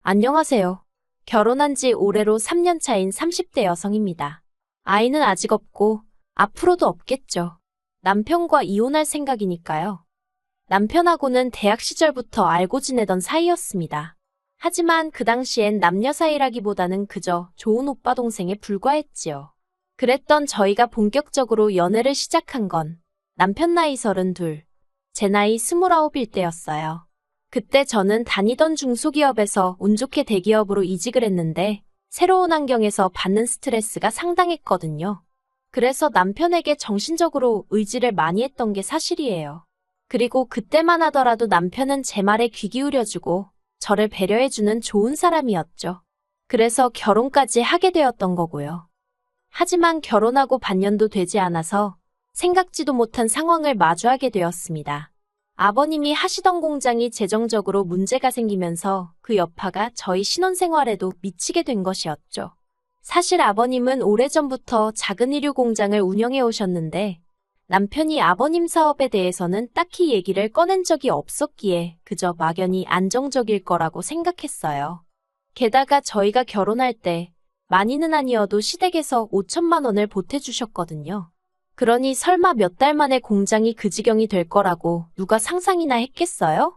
안녕하세요. 결혼한 지 올해로 3년 차인 30대 여성입니다. 아이는 아직 없고 앞으로도 없겠죠. 남편과 이혼할 생각이니까요. 남편하고는 대학 시절부터 알고 지내던 사이였습니다. 하지만 그 당시엔 남녀 사이라기보다는 그저 좋은 오빠 동생에 불과했지요. 그랬던 저희가 본격적으로 연애를 시작한 건 남편 나이 32, 제 나이 29일 때였어요. 그때 저는 다니던 중소기업에서 운 좋게 대기업으로 이직을 했는데 새로운 환경에서 받는 스트레스가 상당했거든요. 그래서 남편에게 정신적으로 의지를 많이 했던 게 사실이에요. 그리고 그때만 하더라도 남편은 제 말에 귀 기울여주고 저를 배려해주는 좋은 사람이었죠. 그래서 결혼까지 하게 되었던 거고요. 하지만 결혼하고 반년도 되지 않아서 생각지도 못한 상황을 마주하게 되었습니다. 아버님이 하시던 공장이 재정적으로 문제가 생기면서 그 여파가 저희 신혼생활에도 미치게 된 것이었죠. 사실 아버님은 오래전부터 작은 의류 공장을 운영해 오셨는데 남편이 아버님 사업에 대해서는 딱히 얘기를 꺼낸 적이 없었기에 그저 막연히 안정적일 거라고 생각했어요. 게다가 저희가 결혼할 때 많이는 아니어도 시댁에서 5천만 원을 보태주셨거든요. 그러니 설마 몇 달 만에 공장이 그 지경이 될 거라고 누가 상상이나 했겠어요?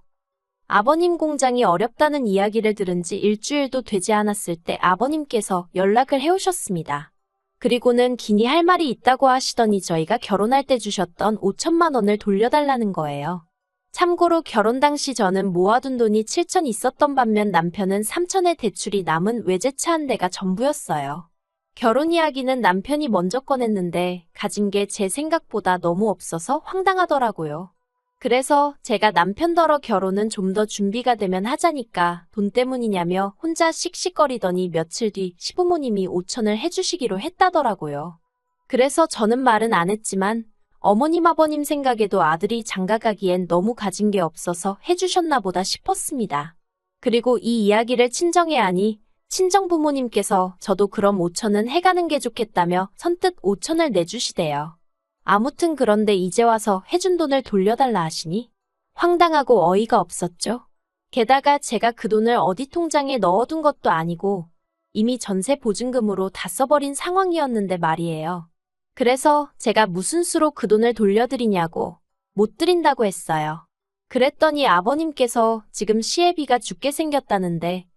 아버님 공장이 어렵다는 이야기를 들은 지 일주일도 되지 않았을 때 아버님께서 연락을 해오셨습니다. 그리고는 기니 할 말이 있다고 하시더니 저희가 결혼할 때 주셨던 5천만 원을 돌려달라는 거예요. 참고로 결혼 당시 저는 모아둔 돈이 7천 있었던 반면 남편은 3천의 대출이 남은 외제차 한 대가 전부였어요. 결혼 이야기는 남편이 먼저 꺼냈는데 가진 게 제 생각보다 너무 없어서 황당하더라고요. 그래서 제가 남편더러 결혼은 좀 더 준비가 되면 하자니까 돈 때문이냐며 혼자 씩씩거리더니 며칠 뒤 시부모님이 5천을 해주시기로 했다더라고요. 그래서 저는 말은 안 했지만 어머님 아버님 생각에도 아들이 장가가기엔 너무 가진 게 없어서 해주셨나 보다 싶었습니다. 그리고 이 이야기를 친정에 하니 친정 부모님께서 저도 그럼 5천은 해가는 게 좋겠다며 선뜻 5천을 내주시대요. 아무튼 그런데 이제 와서 해준 돈을 돌려달라 하시니 황당하고 어이가 없었죠. 게다가 제가 그 돈을 어디 통장에 넣어둔 것도 아니고 이미 전세 보증금으로 다 써버린 상황이었는데 말이에요. 그래서 제가 무슨 수로 그 돈을 돌려드리냐고 못 드린다고 했어요. 그랬더니 아버님께서 지금 시애비가 죽게 생겼다는데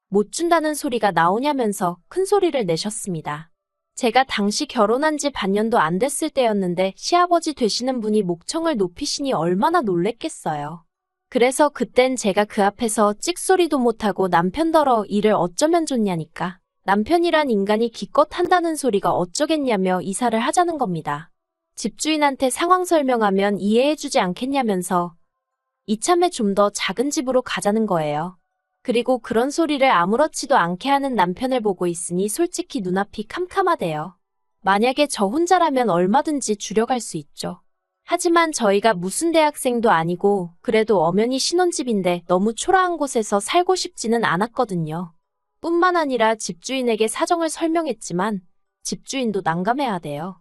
못 준다는 소리가 나오냐면서 큰 소리를 내셨습니다. 제가 당시 결혼한 지 반년도 안 됐을 때였는데 시아버지 되시는 분이 목청을 높이시니 얼마나 놀랬겠어요. 그래서 그땐 제가 그 앞에서 찍소리도 못하고 남편더러 일을 어쩌면 좋냐니까 남편이란 인간이 기껏 한다는 소리가 어쩌겠냐며 이사를 하자는 겁니다. 집주인한테 상황 설명하면 이해해주지 않겠냐면서 이참에 좀 더 작은 집으로 가자는 거예요. 그리고 그런 소리를 아무렇지도 않게 하는 남편을 보고 있으니 솔직히 눈앞이 캄캄하대요. 만약에 저 혼자라면 얼마든지 줄여갈 수 있죠. 하지만 저희가 무슨 대학생도 아니고 그래도 엄연히 신혼집인데 너무 초라한 곳에서 살고 싶지는 않았거든요. 뿐만 아니라 집주인에게 사정을 설명했지만 집주인도 난감해야 돼요.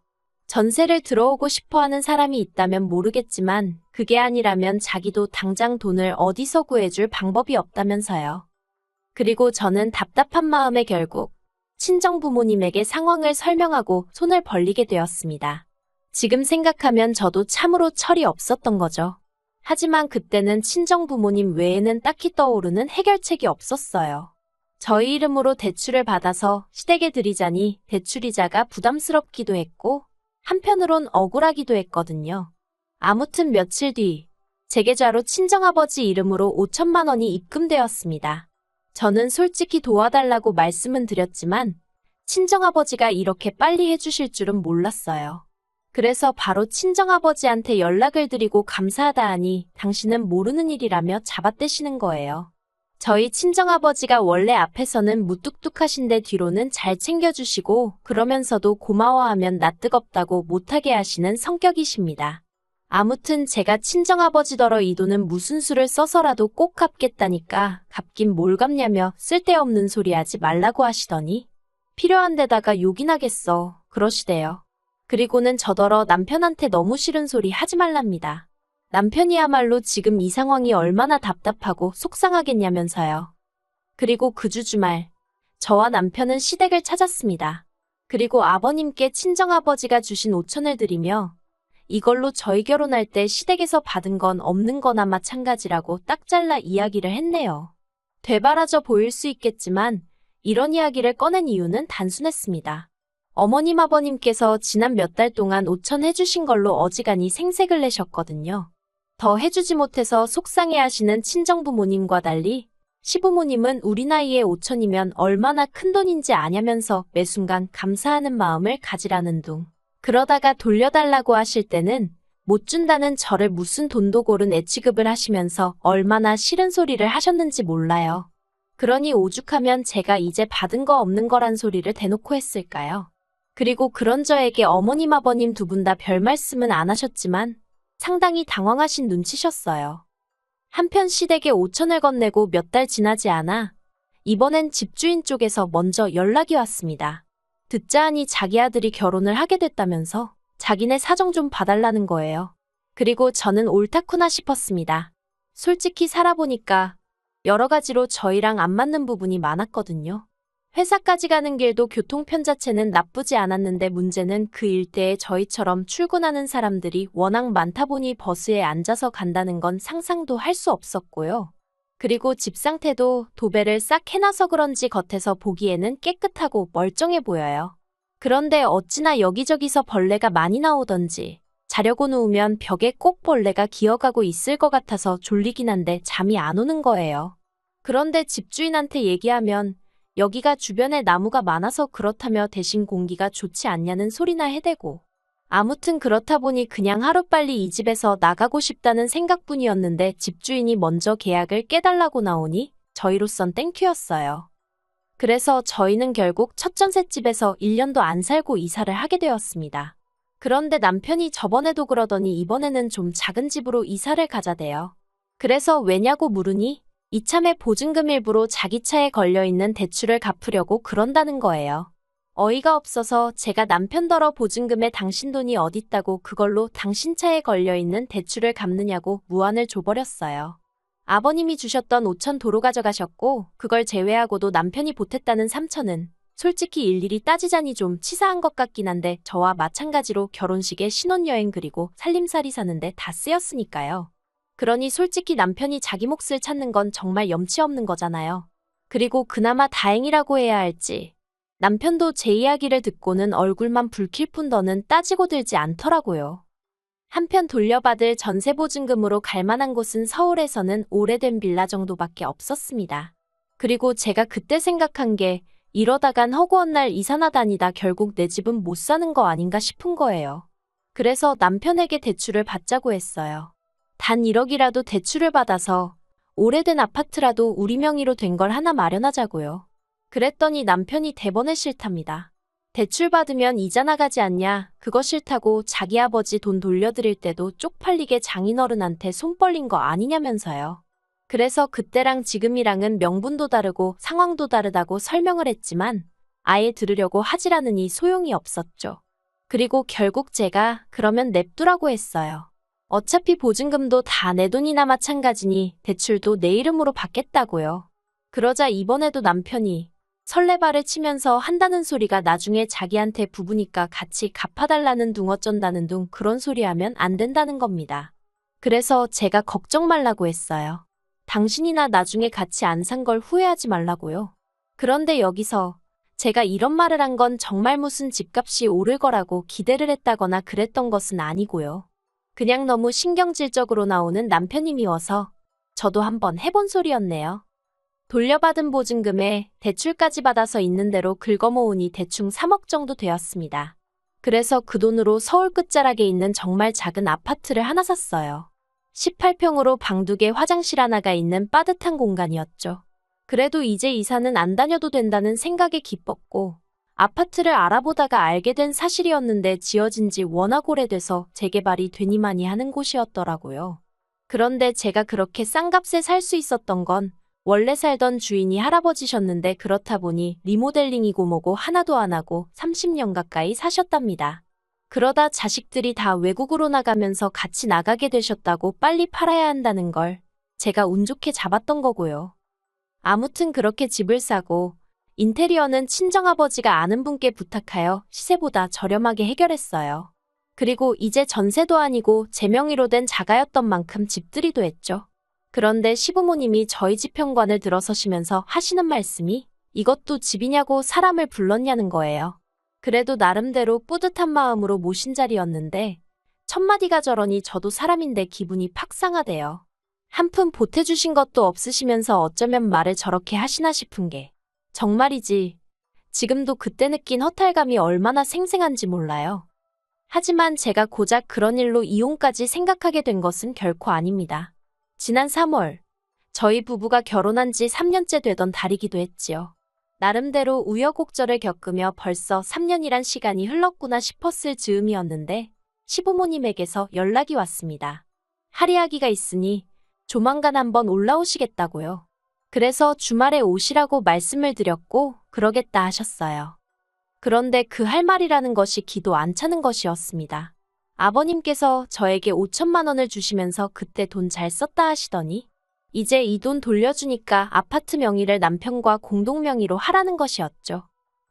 전세를 들어오고 싶어하는 사람이 있다면 모르겠지만 그게 아니라면 자기도 당장 돈을 어디서 구해줄 방법이 없다면서요. 그리고 저는 답답한 마음에 결국 친정 부모님에게 상황을 설명하고 손을 벌리게 되었습니다. 지금 생각하면 저도 참으로 철이 없었던 거죠. 하지만 그때는 친정 부모님 외에는 딱히 떠오르는 해결책이 없었어요. 저희 이름으로 대출을 받아서 시댁에 드리자니 대출이자가 부담스럽기도 했고 한편으론 억울하기도 했거든요. 아무튼 며칠 뒤 제 계좌로 친정아버지 이름으로 5천만 원이 입금되었습니다. 저는 솔직히 도와달라고 말씀은 드렸지만 친정아버지가 이렇게 빨리 해주실 줄은 몰랐어요. 그래서 바로 친정아버지한테 연락을 드리고 감사하다 하니 당신은 모르는 일이라며 잡아떼시는 거예요. 저희 친정아버지가 원래 앞에서는 무뚝뚝하신데 뒤로는 잘 챙겨주시고 그러면서도 고마워하면 낯뜨겁다고 못하게 하시는 성격이십니다. 아무튼 제가 친정아버지더러 이 돈은 무슨 수를 써서라도 꼭 갚겠다니까 갚긴 뭘 갚냐며 쓸데없는 소리 하지 말라고 하시더니 필요한 데다가 욕이 나겠어 그러시대요. 그리고는 저더러 남편한테 너무 싫은 소리 하지 말랍니다. 남편이야말로 지금 이 상황이 얼마나 답답하고 속상하겠냐면서요. 그리고 그 주 주말, 저와 남편은 시댁을 찾았습니다. 그리고 아버님께 친정아버지가 주신 5천을 드리며 이걸로 저희 결혼할 때 시댁에서 받은 건 없는 거나 마찬가지라고 딱 잘라 이야기를 했네요. 되바라져 보일 수 있겠지만 이런 이야기를 꺼낸 이유는 단순했습니다. 어머님 아버님께서 지난 몇 달 동안 5천 해주신 걸로 어지간히 생색을 내셨거든요. 더 해주지 못해서 속상해하시는 친정부모님과 달리 시부모님은 우리 나이에 5천이면 얼마나 큰 돈인지 아냐면서 매 순간 감사하는 마음을 가지라는 둥. 그러다가 돌려달라고 하실 때는 못 준다는 저를 무슨 돈도 고른 애취급을 하시면서 얼마나 싫은 소리를 하셨는지 몰라요. 그러니 오죽하면 제가 이제 받은 거 없는 거란 소리를 대놓고 했을까요? 그리고 그런 저에게 어머님 아버님 두 분 다 별 말씀은 안 하셨지만 상당히 당황하신 눈치셨어요. 한편 시댁에 5천을 건네고 몇 달 지나지 않아 이번엔 집주인 쪽에서 먼저 연락이 왔습니다. 듣자 하니 자기 아들이 결혼을 하게 됐다면서 자기네 사정 좀 봐달라는 거예요. 그리고 저는 옳다구나 싶었습니다. 솔직히 살아보니까 여러 가지로 저희랑 안 맞는 부분이 많았거든요. 회사까지 가는 길도 교통편 자체는 나쁘지 않았는데 문제는 그 일대에 저희처럼 출근하는 사람들이 워낙 많다 보니 버스에 앉아서 간다는 건 상상도 할 수 없었고요. 그리고 집 상태도 도배를 싹 해놔서 그런지 겉에서 보기에는 깨끗하고 멀쩡해 보여요. 그런데 어찌나 여기저기서 벌레가 많이 나오던지 자려고 누우면 벽에 꼭 벌레가 기어가고 있을 것 같아서 졸리긴 한데 잠이 안 오는 거예요. 그런데 집주인한테 얘기하면 여기가 주변에 나무가 많아서 그렇다며 대신 공기가 좋지 않냐는 소리나 해대고 아무튼 그렇다 보니 그냥 하루빨리 이 집에서 나가고 싶다는 생각뿐이었는데 집주인이 먼저 계약을 깨달라고 나오니 저희로선 땡큐였어요. 그래서 저희는 결국 첫 전셋집에서 1년도 안 살고 이사를 하게 되었습니다. 그런데 남편이 저번에도 그러더니 이번에는 좀 작은 집으로 이사를 가자대요. 그래서 왜냐고 물으니 이참에 보증금 일부로 자기 차에 걸려있는 대출을 갚으려고 그런다는 거예요. 어이가 없어서 제가 남편더러 보증금에 당신 돈이 어딨다고 그걸로 당신 차에 걸려있는 대출을 갚느냐고 무안을 줘버렸어요. 아버님이 주셨던 5천 도로 가져가셨고 그걸 제외하고도 남편이 보탰다는 3천은 솔직히 일일이 따지자니 좀 치사한 것 같긴 한데 저와 마찬가지로 결혼식에 신혼여행 그리고 살림살이 사는데 다 쓰였으니까요. 그러니 솔직히 남편이 자기 몫을 찾는 건 정말 염치 없는 거잖아요. 그리고 그나마 다행이라고 해야 할지 남편도 제 이야기를 듣고는 얼굴만 붉힐 뿐 더는 따지고 들지 않더라고요. 한편 돌려받을 전세보증금으로 갈 만한 곳은 서울에서는 오래된 빌라 정도밖에 없었습니다. 그리고 제가 그때 생각한 게 이러다간 허구한 날 이사나 다니다 결국 내 집은 못 사는 거 아닌가 싶은 거예요. 그래서 남편에게 대출을 받자고 했어요. 단 1억이라도 대출을 받아서 오래된 아파트라도 우리 명의로 된 걸 하나 마련하자고요. 그랬더니 남편이 대번에 싫답니다. 대출 받으면 이자 나가지 않냐, 그거 싫다고 자기 아버지 돈 돌려드릴 때도 쪽팔리게 장인어른한테 손 벌린 거 아니냐면서요. 그래서 그때랑 지금이랑은 명분도 다르고 상황도 다르다고 설명을 했지만 아예 들으려고 하질 않으니 소용이 없었죠. 그리고 결국 제가 그러면 냅두라고 했어요. 어차피 보증금도 다 내 돈이나 마찬가지니 대출도 내 이름으로 받겠다고요. 그러자 이번에도 남편이 설레발을 치면서 한다는 소리가 나중에 자기한테 부부니까 같이 갚아달라는 둥 어쩐다는 둥 그런 소리 하면 안 된다는 겁니다. 그래서 제가 걱정 말라고 했어요. 당신이나 나중에 같이 안 산 걸 후회하지 말라고요. 그런데 여기서 제가 이런 말을 한 건 정말 무슨 집값이 오를 거라고 기대를 했다거나 그랬던 것은 아니고요. 그냥 너무 신경질적으로 나오는 남편이 미워서 저도 한번 해본 소리였네요. 돌려받은 보증금에 대출까지 받아서 있는 대로 긁어모으니 대충 3억 정도 되었습니다. 그래서 그 돈으로 서울 끝자락에 있는 정말 작은 아파트를 하나 샀어요. 18평으로 방 2개 화장실 하나가 있는 빠듯한 공간이었죠. 그래도 이제 이사는 안 다녀도 된다는 생각에 기뻤고 아파트를 알아보다가 알게 된 사실이었는데 지어진 지 워낙 오래돼서 재개발이 되니마니 하는 곳이었더라고요. 그런데 제가 그렇게 싼 값에 살 수 있었던 건 원래 살던 주인이 할아버지셨는데 그렇다 보니 리모델링이고 뭐고 하나도 안 하고 30년 가까이 사셨답니다. 그러다 자식들이 다 외국으로 나가면서 같이 나가게 되셨다고 빨리 팔아야 한다는 걸 제가 운 좋게 잡았던 거고요. 아무튼 그렇게 집을 사고 인테리어는 친정아버지가 아는 분께 부탁하여 시세보다 저렴하게 해결했어요. 그리고 이제 전세도 아니고 제 명의로 된 자가였던 만큼 집들이도 했죠. 그런데 시부모님이 저희 집 현관을 들어서시면서 하시는 말씀이 이것도 집이냐고 사람을 불렀냐는 거예요. 그래도 나름대로 뿌듯한 마음으로 모신 자리였는데 첫마디가 저러니 저도 사람인데 기분이 팍 상하대요. 한 푼 보태주신 것도 없으시면서 어쩌면 말을 저렇게 하시나 싶은 게 정말이지 지금도 그때 느낀 허탈감이 얼마나 생생한지 몰라요. 하지만 제가 고작 그런 일로 이혼까지 생각하게 된 것은 결코 아닙니다. 지난 3월 저희 부부가 결혼한 지 3년째 되던 달이기도 했지요. 나름대로 우여곡절을 겪으며 벌써 3년이란 시간이 흘렀구나 싶었을 즈음이었는데 시부모님에게서 연락이 왔습니다. 할이야기가 있으니 조만간 한번 올라오시겠다고요. 그래서 주말에 오시라고 말씀을 드렸고 그러겠다 하셨어요. 그런데 그 할 말이라는 것이 기도 안 차는 것이었습니다. 아버님께서 저에게 5천만 원을 주시면서 그때 돈 잘 썼다 하시더니 이제 이 돈 돌려주니까 아파트 명의를 남편과 공동 명의로 하라는 것이었죠.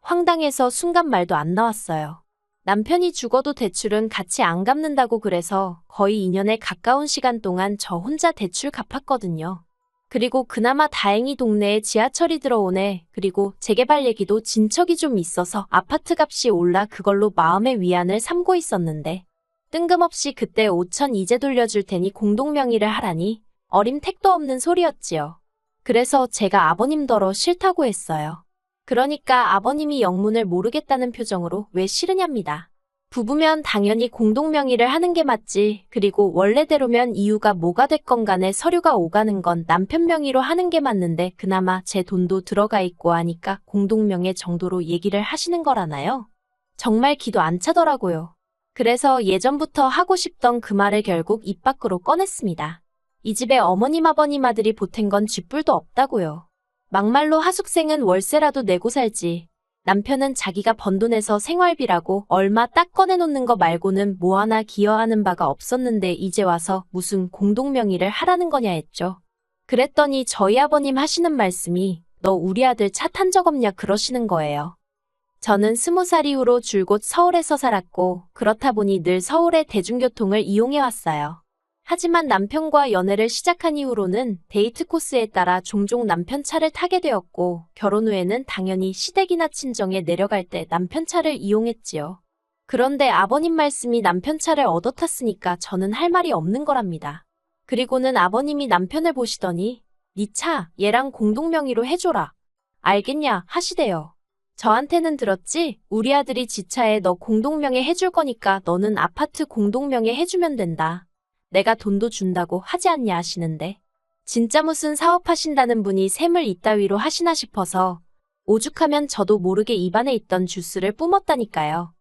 황당해서 순간 말도 안 나왔어요. 남편이 죽어도 대출은 같이 안 갚는다고 그래서 거의 2년에 가까운 시간 동안 저 혼자 대출 갚았거든요. 그리고 그나마 다행히 동네에 지하철이 들어오네. 그리고 재개발 얘기도 진척이 좀 있어서 아파트 값이 올라 그걸로 마음의 위안을 삼고 있었는데 뜬금없이 그때 5천 이제 돌려줄 테니 공동 명의를 하라니 어림택도 없는 소리였지요. 그래서 제가 아버님더러 싫다고 했어요. 그러니까 아버님이 영문을 모르겠다는 표정으로 왜 싫으냐입니다. 부부면 당연히 공동명의를 하는 게 맞지. 그리고 원래대로면 이유가 뭐가 됐건 간에 서류가 오가는 건 남편 명의로 하는 게 맞는데 그나마 제 돈도 들어가 있고 하니까 공동명의 정도로 얘기를 하시는 거라나요? 정말 기도 안 차더라고요. 그래서 예전부터 하고 싶던 그 말을 결국 입 밖으로 꺼냈습니다. 이 집에 어머님 아버님 아들이 보탠 건 쥐뿔도 없다고요. 막말로 하숙생은 월세라도 내고 살지. 남편은 자기가 번 돈에서 생활비라고 얼마 딱 꺼내놓는 거 말고는 뭐 하나 기여하는 바가 없었는데 이제 와서 무슨 공동명의를 하라는 거냐 했죠. 그랬더니 저희 아버님 하시는 말씀이 너 우리 아들 차 탄 적 없냐 그러시는 거예요. 저는 20살 이후로 줄곧 서울에서 살았고 그렇다 보니 늘 서울의 대중교통을 이용해왔어요. 하지만 남편과 연애를 시작한 이후로는 데이트 코스에 따라 종종 남편 차를 타게 되었고 결혼 후에는 당연히 시댁이나 친정에 내려갈 때 남편 차를 이용했지요. 그런데 아버님 말씀이 남편 차를 얻어 탔으니까 저는 할 말이 없는 거랍니다. 그리고는 아버님이 남편을 보시더니 네 차 얘랑 공동명의로 해줘라. 알겠냐 하시대요. 저한테는 들었지? 우리 아들이 지 차에 너 공동명의 해줄 거니까 너는 아파트 공동명의 해주면 된다. 내가 돈도 준다고 하지 않냐 하시는데 진짜 무슨 사업하신다는 분이 셈을 이따위로 하시나 싶어서 오죽하면 저도 모르게 입안에 있던 주스를 뿜었다니까요.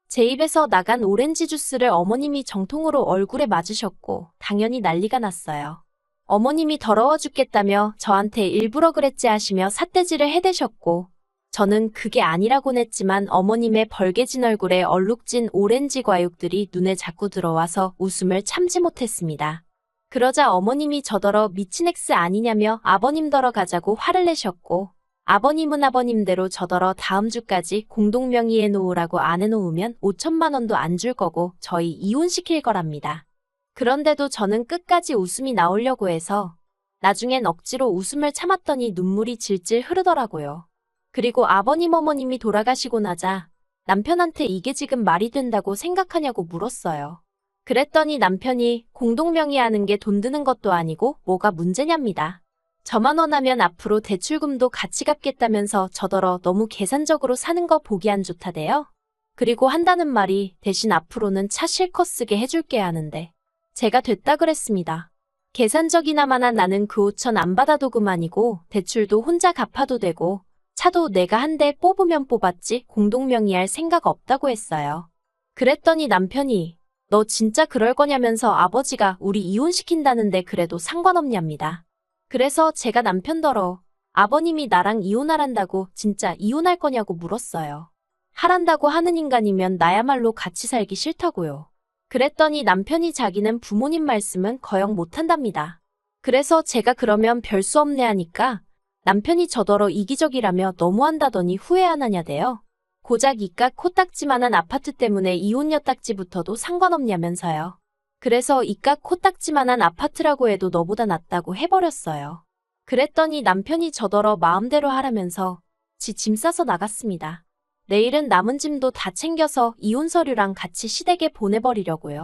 제 입에서 나간 오렌지 주스를 어머님이 정통으로 얼굴에 맞으셨고 당연히 난리가 났어요. 어머님이 더러워 죽겠다며 저한테 일부러 그랬지 하시며 삿대질을 해대셨고 저는 그게 아니라곤 했지만 어머님의 벌개진 얼굴에 얼룩진 오렌지 과육들이 눈에 자꾸 들어와서 웃음을 참지 못했습니다. 그러자 어머님이 저더러 미친 엑스 아니냐며 아버님더러 가자고 화를 내셨고 아버님은 아버님대로 저더러 다음 주까지 공동명의에 놓으라고 안 해놓으면 5천만 원도 안 줄 거고 저희 이혼시킬 거랍니다. 그런데도 저는 끝까지 웃음이 나오려고 해서 나중엔 억지로 웃음을 참았더니 눈물이 질질 흐르더라고요. 그리고 아버님 어머님이 돌아가시고 나자 남편한테 이게 지금 말이 된다고 생각하냐고 물었어요. 그랬더니 남편이 공동명의하는 게 돈 드는 것도 아니고 뭐가 문제냐입니다. 저만 원하면 앞으로 대출금도 같이 갚겠다면서 저더러 너무 계산적으로 사는 거 보기 안 좋다대요. 그리고 한다는 말이 대신 앞으로는 차 실컷 쓰게 해줄게 하는데 제가 됐다 그랬습니다. 계산적이나마나 나는 그 5천 안 받아도 그만이고 대출도 혼자 갚아도 되고 차도 내가 한 대 뽑으면 뽑았지 공동명의할 생각 없다고 했어요. 그랬더니 남편이 너 진짜 그럴 거냐면서 아버지가 우리 이혼시킨다는데 그래도 상관없냐입니다. 그래서 제가 남편더러 아버님이 나랑 이혼하란다고 진짜 이혼할 거냐고 물었어요. 하란다고 하는 인간이면 나야말로 같이 살기 싫다고요. 그랬더니 남편이 자기는 부모님 말씀은 거역 못한답니다. 그래서 제가 그러면 별 수 없네 하니까 남편이 저더러 이기적이라며 너무한다더니 후회 안 하냐대요. 고작 이깟 코딱지만한 아파트 때문에 이혼 엿딱지부터도 상관없냐면서요. 그래서 이깟 코딱지만한 아파트라고 해도 너보다 낫다고 해버렸어요. 그랬더니 남편이 저더러 마음대로 하라면서 지 짐 싸서 나갔습니다. 내일은 남은 짐도 다 챙겨서 이혼 서류랑 같이 시댁에 보내버리려고요.